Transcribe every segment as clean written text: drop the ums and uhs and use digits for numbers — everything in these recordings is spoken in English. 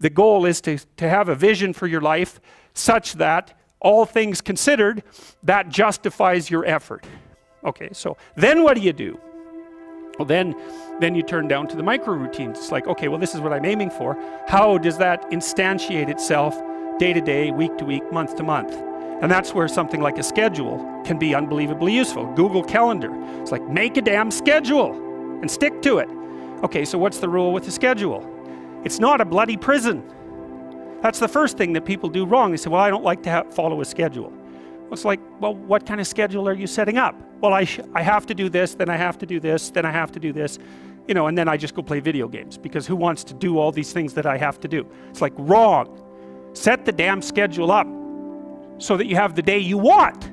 the goal is to have a vision for your life such that all things considered, that justifies your effort. Okay, so then what do? Well, then you turn down to the micro routines. It's like, okay, well, this is what I'm aiming for. How does that instantiate itself day to day, week to week, month to month? And that's where something like a schedule can be unbelievably useful. Google Calendar. It's like, make a damn schedule and stick to it. Okay, so what's the rule with the schedule? It's not a bloody prison. That's the first thing that people do wrong. They say, well, I don't like to follow a schedule. Well, it's like, well, what kind of schedule are you setting up? Well, I have to do this, then I have to do this, then I have to do this, you know, and then I just go play video games, because who wants to do all these things that I have to do? It's like, wrong. Set the damn schedule up so that you have the day you want.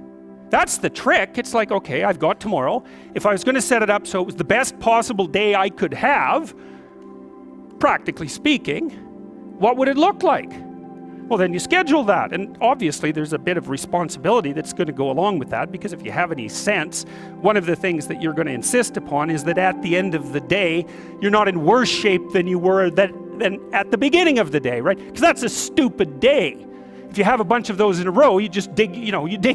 That's the trick. It's like, okay, I've got tomorrow. If I was going to set it up so it was the best possible day I could have, practically speaking, what would it look like? Well, then you schedule that. And obviously there's a bit of responsibility that's going to go along with that, because if you have any sense, one of the things that you're going to insist upon is that at the end of the day, you're not in worse shape than you were than at the beginning of the day, right? Because that's a stupid day. If you have a bunch of those in a row, you just dig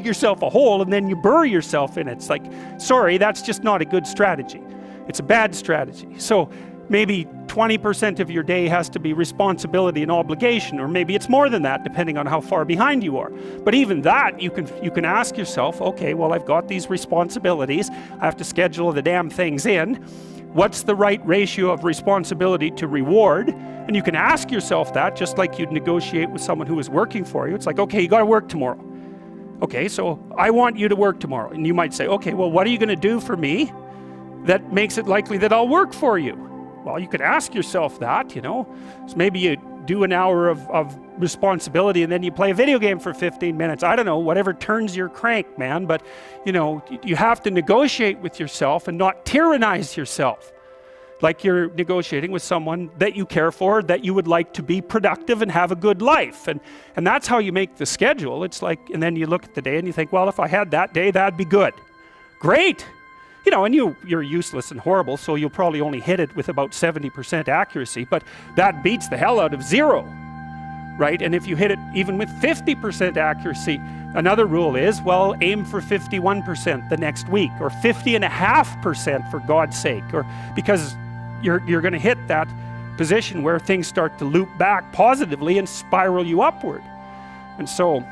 yourself a hole and then you bury yourself in it. It's like, sorry, that's just not a good strategy. It's a bad strategy. So maybe 20% of your day has to be responsibility and obligation, or maybe it's more than that, depending on how far behind you are. But even that, you can ask yourself, okay, well, I've got these responsibilities. I have to schedule the damn things in. What's the right ratio of responsibility to reward? And you can ask yourself that, just like you'd negotiate with someone who is working for you. It's like, okay, you got to work tomorrow. Okay, so I want you to work tomorrow. And you might say, okay, well, what are you going to do for me that makes it likely that I'll work for you? Well, you could ask yourself that, you know. So maybe you do an hour of responsibility and then you play a video game for 15 minutes. I don't know, whatever turns your crank, man. But, you know, you have to negotiate with yourself and not tyrannize yourself. Like you're negotiating with someone that you care for, that you would like to be productive and have a good life. And that's how you make the schedule. It's like, and then you look at the day and you think, well, if I had that day, that'd be good. Great. You know, and you're useless and horrible, so you'll probably only hit it with about 70% accuracy, but that beats the hell out of 0, right? And if you hit it even with 50% accuracy, another rule is, well, aim for 51% the next week, or 50.5% for God's sake, or because you're going to hit that position where things start to loop back positively and spiral you upward. And so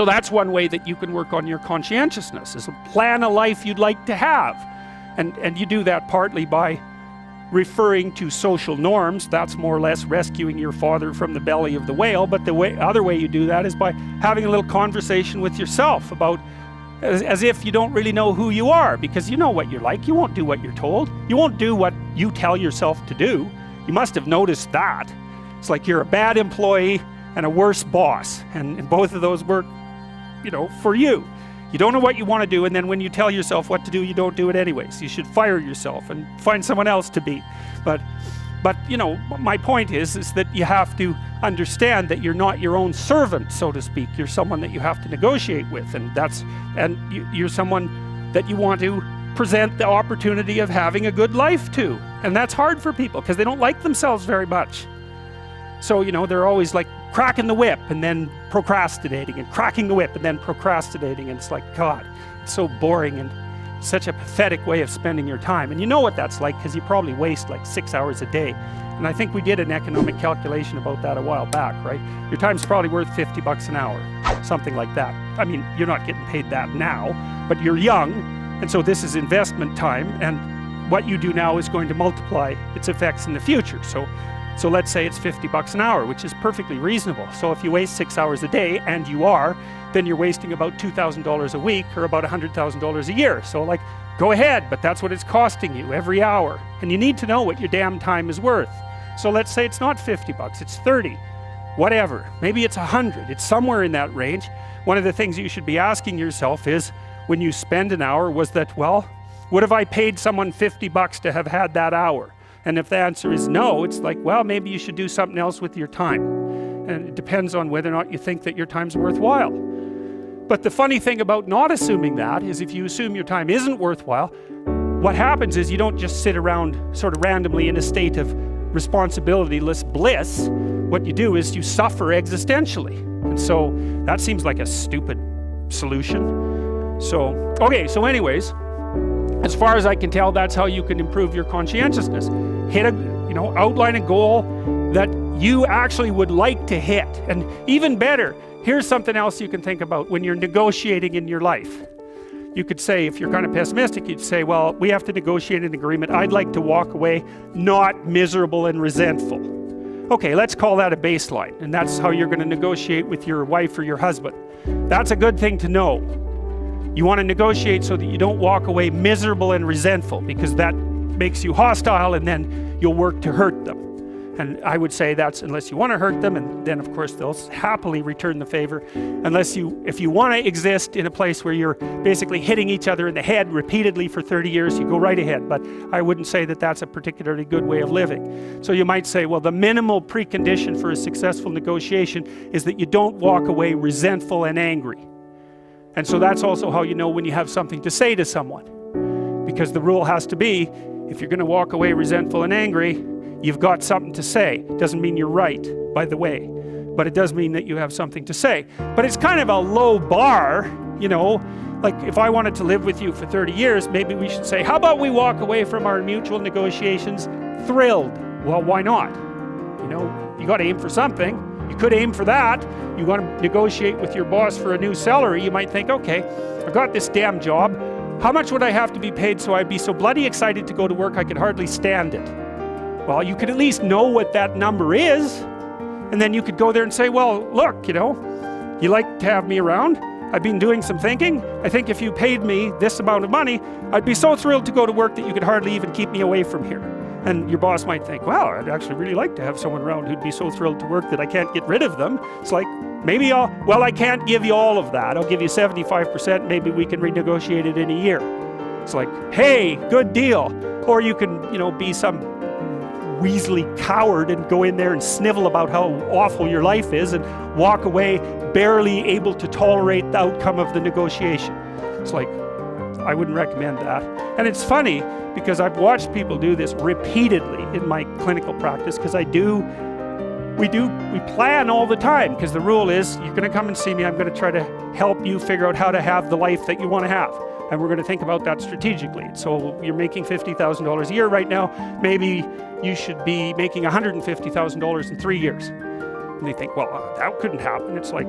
that's one way that you can work on your conscientiousness, is plan a life you'd like to have. And you do that partly by referring to social norms. That's more or less rescuing your father from the belly of the whale. But the other way you do that is by having a little conversation with yourself about, as if you don't really know who you are, because you know what you're like. You won't do what you're told. You won't do what you tell yourself to do. You must have noticed that. It's like you're a bad employee and a worse boss, and both of those work, you know, for you. You don't know what you want to do, and then when you tell yourself what to do, you don't do it anyways. You should fire yourself and find someone else to be. But you know, my point is that you have to understand that you're not your own servant, so to speak. You're someone that you have to negotiate with, and you're someone that you want to present the opportunity of having a good life to. And that's hard for people because they don't like themselves very much. So, you know, they're always like cracking the whip and then procrastinating, and cracking the whip and then procrastinating. And it's like, God, it's so boring and such a pathetic way of spending your time. And you know what that's like, because you probably waste like 6 hours a day. And I think we did an economic calculation about that a while back, right? Your time's probably worth $50 an hour, something like that. I mean, you're not getting paid that now, but you're young, and so this is investment time, and what you do now is going to multiply its effects in the future. So let's say it's $50 an hour, which is perfectly reasonable. So if you waste 6 hours a day, and you are, then you're wasting about $2,000 a week, or about $100,000 a year. So like, go ahead, but that's what it's costing you every hour. And you need to know what your damn time is worth. So let's say it's not $50, it's 30, whatever. Maybe it's 100, it's somewhere in that range. One of the things you should be asking yourself is, when you spend an hour, was that, well, would have I paid someone $50 to have had that hour? And if the answer is no, it's like, well, maybe you should do something else with your time. And it depends on whether or not you think that your time's worthwhile. But the funny thing about not assuming that is, if you assume your time isn't worthwhile, what happens is you don't just sit around sort of randomly in a state of responsibility-less bliss, what you do is you suffer existentially. And so that seems like a stupid solution. So, okay, so anyways, as far as I can tell, that's how you can improve your conscientiousness. Outline a goal that you actually would like to hit. And even better, here's something else you can think about when you're negotiating in your life. You could say, if you're kind of pessimistic, you'd say, well, we have to negotiate an agreement. I'd like to walk away not miserable and resentful. Okay, let's call that a baseline. And that's how you're going to negotiate with your wife or your husband. That's a good thing to know. You want to negotiate so that you don't walk away miserable and resentful, because that makes you hostile, and then you'll work to hurt them. And I would say that's unless you want to hurt them, and then of course they'll happily return the favor. If you want to exist in a place where you're basically hitting each other in the head repeatedly for 30 years, you go right ahead. But I wouldn't say that that's a particularly good way of living. So you might say, well, the minimal precondition for a successful negotiation is that you don't walk away resentful and angry. And so that's also how you know when you have something to say to someone. Because the rule has to be, if you're going to walk away resentful and angry, you've got something to say. Doesn't mean you're right, by the way, but it does mean that you have something to say. But it's kind of a low bar, like if I wanted to live with you for 30 years, maybe we should say, how about we walk away from our mutual negotiations thrilled? Well, why not? You got to aim for something. You could aim for that. You want to negotiate with your boss for a new salary. You might think, okay, I got this damn job. How much would I have to be paid so I'd be so bloody excited to go to work I could hardly stand it? Well, you could at least know what that number is, and then you could go there and say, well, look, you like to have me around. I've been doing some thinking. I think if you paid me this amount of money, I'd be so thrilled to go to work that you could hardly even keep me away from here. And your boss might think, wow, I'd actually really like to have someone around who'd be so thrilled to work that I can't get rid of them. It's like, maybe I can't give you all of that. I'll give you 75%. Maybe we can renegotiate it in a year. It's like, hey, good deal. Or you can, be some weaselly coward and go in there and snivel about how awful your life is and walk away barely able to tolerate the outcome of the negotiation. It's like, I wouldn't recommend that. And it's funny because I've watched people do this repeatedly in my clinical practice, because we plan all the time, because the rule is you're going to come and see me. I'm going to try to help you figure out how to have the life that you want to have. And we're going to think about that strategically. So you're making $50,000 a year right now. Maybe you should be making $150,000 in 3 years. And they think, well, that couldn't happen. It's like,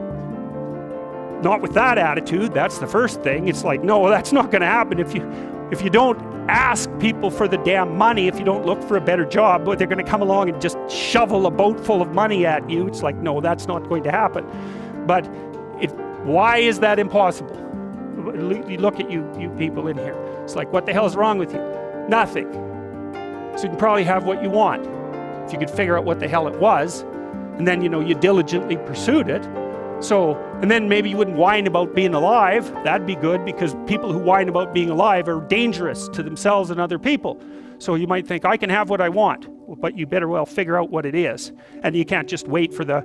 not with that attitude. That's the first thing. It's like, no, that's not going to happen. If you don't ask people for the damn money, if you don't look for a better job, but they're going to come along and just shovel a boat full of money at you. It's like, no, that's not going to happen. But why is that impossible? You look at you people in here. It's like, what the hell is wrong with you? Nothing. So you can probably have what you want if you could figure out what the hell it was, and then you diligently pursued it. So, and then maybe you wouldn't whine about being alive. That'd be good, because people who whine about being alive are dangerous to themselves and other people. So you might think, I can have what I want, but you better well figure out what it is. And you can't just wait for the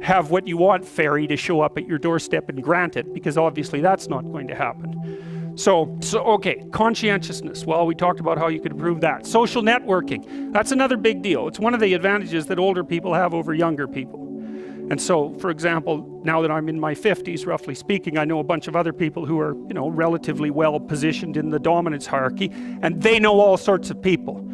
have what you want fairy to show up at your doorstep and grant it, because obviously that's not going to happen. So okay, conscientiousness. Well, we talked about how you could improve that. Social networking. That's another big deal. It's one of the advantages that older people have over younger people. And so, for example, now that I'm in my 50s, roughly speaking, I know a bunch of other people who are, relatively well positioned in the dominance hierarchy, and they know all sorts of people.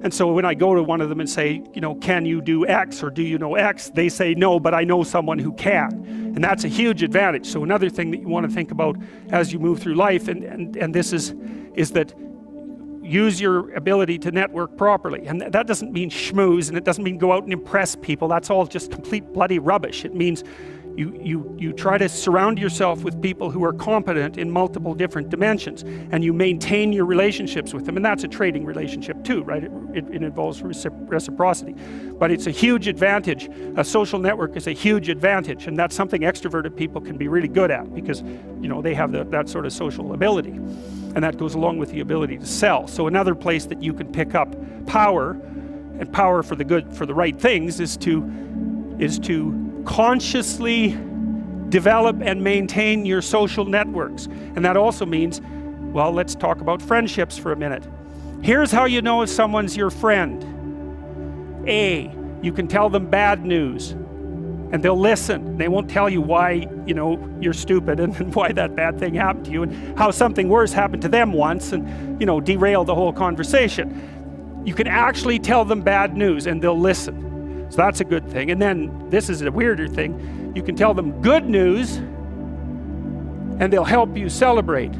And so when I go to one of them and say, can you do X, or do you know X? They say no, but I know someone who can. And that's a huge advantage. So another thing that you want to think about as you move through life, and this is that use your ability to network properly. And that doesn't mean schmooze, and it doesn't mean go out and impress people. That's all just complete bloody rubbish. It means you try to surround yourself with people who are competent in multiple different dimensions, and you maintain your relationships with them. And that's a trading relationship too, right? It involves reciprocity. But it's a huge advantage. A social network is a huge advantage, and that's something extroverted people can be really good at, because they have that sort of social ability. And that goes along with the ability to sell. So another place that you can pick up power, and power for the good, for the right things, is to consciously develop and maintain your social networks. And that also means, well, let's talk about friendships for a minute. Here's how you know if someone's your friend. A, You can tell them bad news, and they'll listen. They won't tell you why, you know, you're stupid and why that bad thing happened to you and how something worse happened to them once and, you know, derail the whole conversation. You can actually tell them bad news and they'll listen. So that's a good thing. And then this is a weirder thing. You can tell them good news and they'll help you celebrate.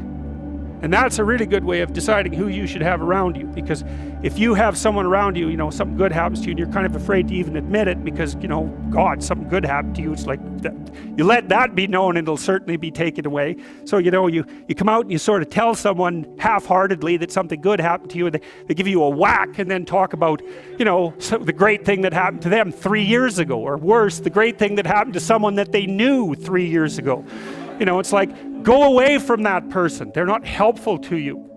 And that's a really good way of deciding who you should have around you, because if you have someone around you, you know, something good happens to you and you're kind of afraid to even admit it because, you know, God, something good happened to you. It's like, you let that be known and it'll certainly be taken away. So, you know, you come out and you sort of tell someone half-heartedly that something good happened to you, and they give you a whack and then talk about, you know, the great thing that happened to them 3 years ago, or worse, the great thing that happened to someone that they knew 3 years ago. You know, it's like, go away from that person. They're not helpful to you.